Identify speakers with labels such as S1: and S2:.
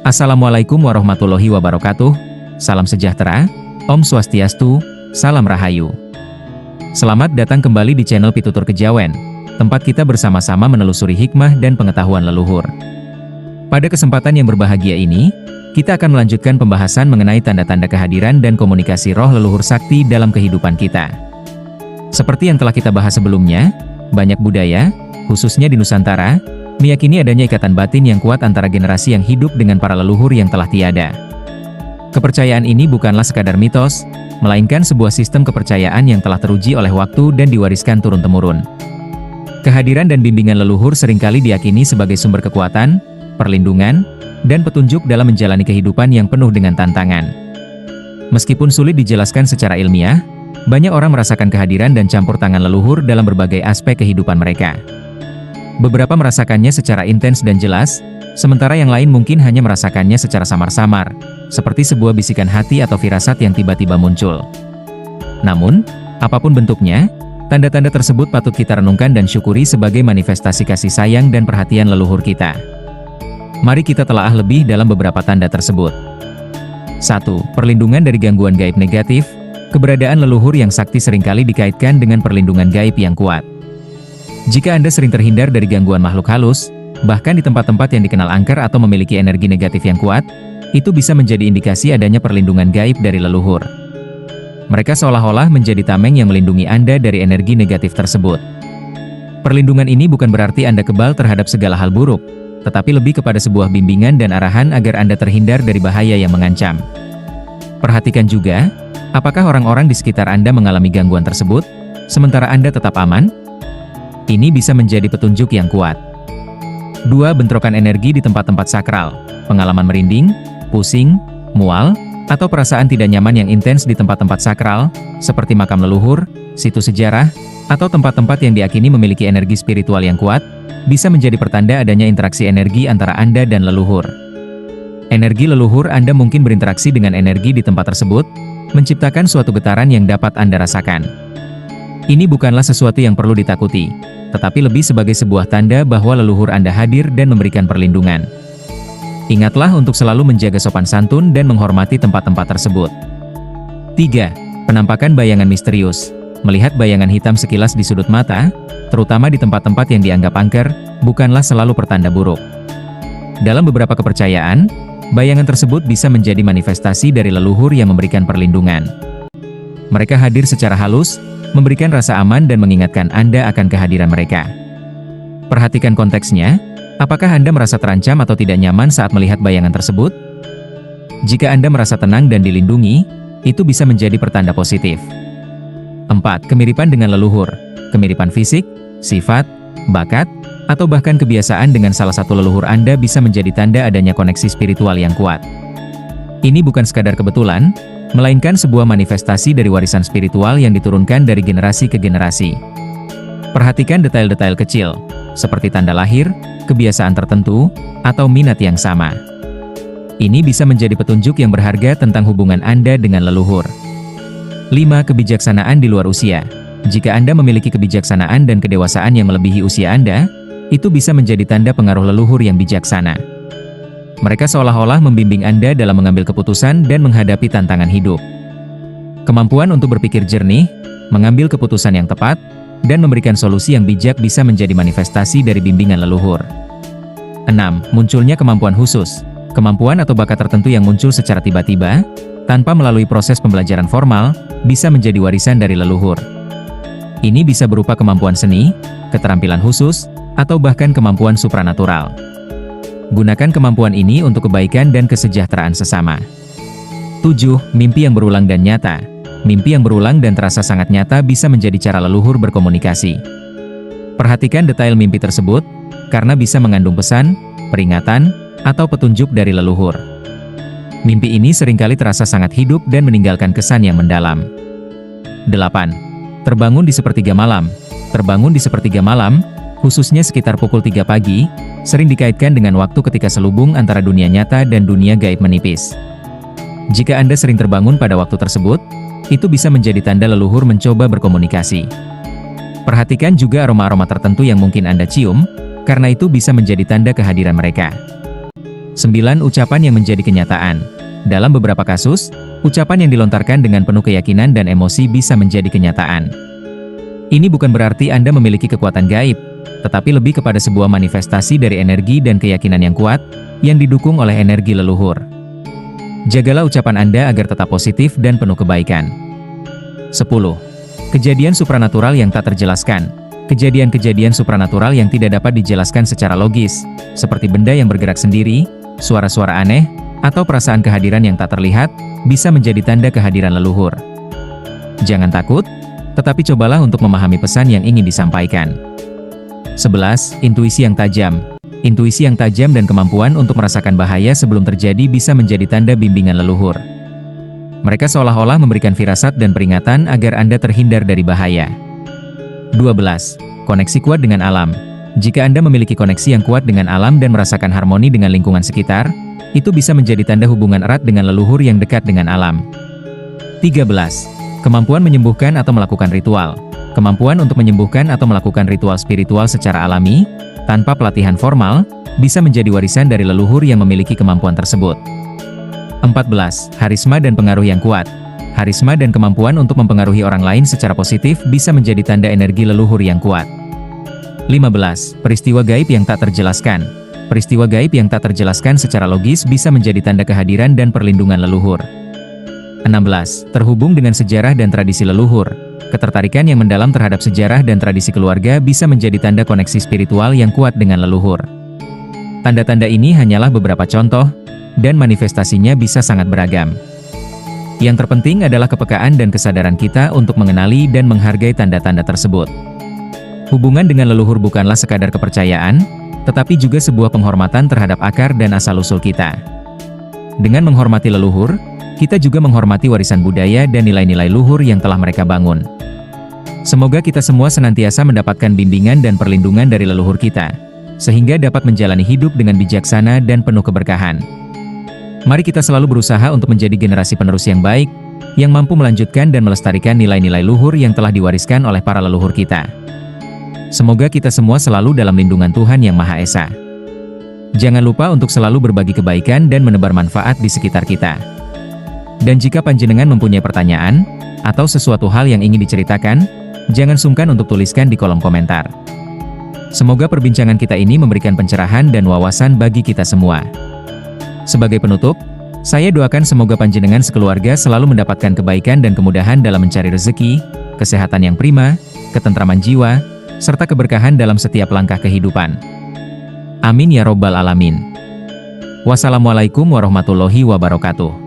S1: Assalamualaikum warahmatullahi wabarakatuh. Salam sejahtera, Om Swastiastu, Salam Rahayu. Selamat datang kembali di channel Pitutur Kejawen, tempat kita bersama-sama menelusuri hikmah dan pengetahuan leluhur. Pada kesempatan yang berbahagia ini, kita akan melanjutkan pembahasan mengenai tanda-tanda kehadiran dan komunikasi roh leluhur sakti dalam kehidupan kita. Seperti yang telah kita bahas sebelumnya, banyak budaya, khususnya di Nusantara, meyakini adanya ikatan batin yang kuat antara generasi yang hidup dengan para leluhur yang telah tiada. Kepercayaan ini bukanlah sekadar mitos, melainkan sebuah sistem kepercayaan yang telah teruji oleh waktu dan diwariskan turun-temurun. Kehadiran dan bimbingan leluhur seringkali diyakini sebagai sumber kekuatan, perlindungan, dan petunjuk dalam menjalani kehidupan yang penuh dengan tantangan. Meskipun sulit dijelaskan secara ilmiah, banyak orang merasakan kehadiran dan campur tangan leluhur dalam berbagai aspek kehidupan mereka. Beberapa merasakannya secara intens dan jelas, sementara yang lain mungkin hanya merasakannya secara samar-samar, seperti sebuah bisikan hati atau firasat yang tiba-tiba muncul. Namun, apapun bentuknya, tanda-tanda tersebut patut kita renungkan dan syukuri sebagai manifestasi kasih sayang dan perhatian leluhur kita. Mari kita telaah lebih dalam beberapa tanda tersebut. 1. Perlindungan dari gangguan gaib negatif. Keberadaan leluhur yang sakti seringkali dikaitkan dengan perlindungan gaib yang kuat. Jika Anda sering terhindar dari gangguan makhluk halus, bahkan di tempat-tempat yang dikenal angker atau memiliki energi negatif yang kuat, itu bisa menjadi indikasi adanya perlindungan gaib dari leluhur. Mereka seolah-olah menjadi tameng yang melindungi Anda dari energi negatif tersebut. Perlindungan ini bukan berarti Anda kebal terhadap segala hal buruk, tetapi lebih kepada sebuah bimbingan dan arahan agar Anda terhindar dari bahaya yang mengancam. Perhatikan juga, apakah orang-orang di sekitar Anda mengalami gangguan tersebut, sementara Anda tetap aman? Ini bisa menjadi petunjuk yang kuat. 2. Bentrokan energi di tempat-tempat sakral. Pengalaman merinding, pusing, mual, atau perasaan tidak nyaman yang intens di tempat-tempat sakral, seperti makam leluhur, situs sejarah, atau tempat-tempat yang diyakini memiliki energi spiritual yang kuat, bisa menjadi pertanda adanya interaksi energi antara Anda dan leluhur. Energi leluhur Anda mungkin berinteraksi dengan energi di tempat tersebut, menciptakan suatu getaran yang dapat Anda rasakan. Ini bukanlah sesuatu yang perlu ditakuti, tetapi lebih sebagai sebuah tanda bahwa leluhur Anda hadir dan memberikan perlindungan. Ingatlah untuk selalu menjaga sopan santun dan menghormati tempat-tempat tersebut. 3. Penampakan bayangan misterius. Melihat bayangan hitam sekilas di sudut mata, terutama di tempat-tempat yang dianggap angker, bukanlah selalu pertanda buruk. Dalam beberapa kepercayaan, bayangan tersebut bisa menjadi manifestasi dari leluhur yang memberikan perlindungan. Mereka hadir secara halus, memberikan rasa aman dan mengingatkan Anda akan kehadiran mereka. Perhatikan konteksnya, apakah Anda merasa terancam atau tidak nyaman saat melihat bayangan tersebut? Jika Anda merasa tenang dan dilindungi, itu bisa menjadi pertanda positif. 4. Kemiripan dengan leluhur. Kemiripan fisik, sifat, bakat, atau bahkan kebiasaan dengan salah satu leluhur Anda bisa menjadi tanda adanya koneksi spiritual yang kuat. Ini bukan sekadar kebetulan, melainkan sebuah manifestasi dari warisan spiritual yang diturunkan dari generasi ke generasi. Perhatikan detail-detail kecil, seperti tanda lahir, kebiasaan tertentu, atau minat yang sama. Ini bisa menjadi petunjuk yang berharga tentang hubungan Anda dengan leluhur. 5. Kebijaksanaan di luar usia. Jika Anda memiliki kebijaksanaan dan kedewasaan yang melebihi usia Anda, itu bisa menjadi tanda pengaruh leluhur yang bijaksana. Mereka seolah-olah membimbing Anda dalam mengambil keputusan dan menghadapi tantangan hidup. Kemampuan untuk berpikir jernih, mengambil keputusan yang tepat, dan memberikan solusi yang bijak bisa menjadi manifestasi dari bimbingan leluhur. 6. Munculnya kemampuan khusus. Kemampuan atau bakat tertentu yang muncul secara tiba-tiba, tanpa melalui proses pembelajaran formal, bisa menjadi warisan dari leluhur. Ini bisa berupa kemampuan seni, keterampilan khusus, atau bahkan kemampuan supranatural. Gunakan kemampuan ini untuk kebaikan dan kesejahteraan sesama. 7. Mimpi yang berulang dan nyata. Mimpi yang berulang dan terasa sangat nyata bisa menjadi cara leluhur berkomunikasi. Perhatikan detail mimpi tersebut, karena bisa mengandung pesan, peringatan, atau petunjuk dari leluhur. Mimpi ini seringkali terasa sangat hidup dan meninggalkan kesan yang mendalam. 8. Terbangun di sepertiga malam. Terbangun di sepertiga malam, khususnya sekitar pukul 3 pagi, sering dikaitkan dengan waktu ketika selubung antara dunia nyata dan dunia gaib menipis. Jika Anda sering terbangun pada waktu tersebut, itu bisa menjadi tanda leluhur mencoba berkomunikasi. Perhatikan juga aroma-aroma tertentu yang mungkin Anda cium, karena itu bisa menjadi tanda kehadiran mereka. 9 ucapan yang menjadi kenyataan. Dalam beberapa kasus, ucapan yang dilontarkan dengan penuh keyakinan dan emosi bisa menjadi kenyataan. Ini bukan berarti Anda memiliki kekuatan gaib, tetapi lebih kepada sebuah manifestasi dari energi dan keyakinan yang kuat, yang didukung oleh energi leluhur. Jagalah ucapan Anda agar tetap positif dan penuh kebaikan. 10. Kejadian supranatural yang tak terjelaskan. Kejadian-kejadian supranatural yang tidak dapat dijelaskan secara logis, seperti benda yang bergerak sendiri, suara-suara aneh, atau perasaan kehadiran yang tak terlihat, bisa menjadi tanda kehadiran leluhur. Jangan takut, tetapi cobalah untuk memahami pesan yang ingin disampaikan. 11. Intuisi yang tajam. Intuisi yang tajam dan kemampuan untuk merasakan bahaya sebelum terjadi bisa menjadi tanda bimbingan leluhur. Mereka seolah-olah memberikan firasat dan peringatan agar Anda terhindar dari bahaya. 12. Koneksi kuat dengan alam. Jika Anda memiliki koneksi yang kuat dengan alam dan merasakan harmoni dengan lingkungan sekitar, itu bisa menjadi tanda hubungan erat dengan leluhur yang dekat dengan alam. 13. Kemampuan menyembuhkan atau melakukan ritual. Kemampuan untuk menyembuhkan atau melakukan ritual spiritual secara alami, tanpa pelatihan formal, bisa menjadi warisan dari leluhur yang memiliki kemampuan tersebut. 14. Harisma dan pengaruh yang kuat. Harisma dan kemampuan untuk mempengaruhi orang lain secara positif bisa menjadi tanda energi leluhur yang kuat. 15. Peristiwa gaib yang tak terjelaskan. Peristiwa gaib yang tak terjelaskan secara logis bisa menjadi tanda kehadiran dan perlindungan leluhur. 16. Terhubung dengan sejarah dan tradisi leluhur. Ketertarikan yang mendalam terhadap sejarah dan tradisi keluarga bisa menjadi tanda koneksi spiritual yang kuat dengan leluhur. Tanda-tanda ini hanyalah beberapa contoh, dan manifestasinya bisa sangat beragam. Yang terpenting adalah kepekaan dan kesadaran kita untuk mengenali dan menghargai tanda-tanda tersebut. Hubungan dengan leluhur bukanlah sekadar kepercayaan, tetapi juga sebuah penghormatan terhadap akar dan asal-usul kita. Dengan menghormati leluhur, kita juga menghormati warisan budaya dan nilai-nilai luhur yang telah mereka bangun. Semoga kita semua senantiasa mendapatkan bimbingan dan perlindungan dari leluhur kita, sehingga dapat menjalani hidup dengan bijaksana dan penuh keberkahan. Mari kita selalu berusaha untuk menjadi generasi penerus yang baik, yang mampu melanjutkan dan melestarikan nilai-nilai luhur yang telah diwariskan oleh para leluhur kita. Semoga kita semua selalu dalam lindungan Tuhan Yang Maha Esa. Jangan lupa untuk selalu berbagi kebaikan dan menebar manfaat di sekitar kita. Dan jika panjenengan mempunyai pertanyaan, atau sesuatu hal yang ingin diceritakan, jangan sungkan untuk tuliskan di kolom komentar. Semoga perbincangan kita ini memberikan pencerahan dan wawasan bagi kita semua. Sebagai penutup, saya doakan semoga panjenengan sekeluarga selalu mendapatkan kebaikan dan kemudahan dalam mencari rezeki, kesehatan yang prima, ketentraman jiwa, serta keberkahan dalam setiap langkah kehidupan. Amin ya Robbal Alamin. Wassalamualaikum warahmatullahi wabarakatuh.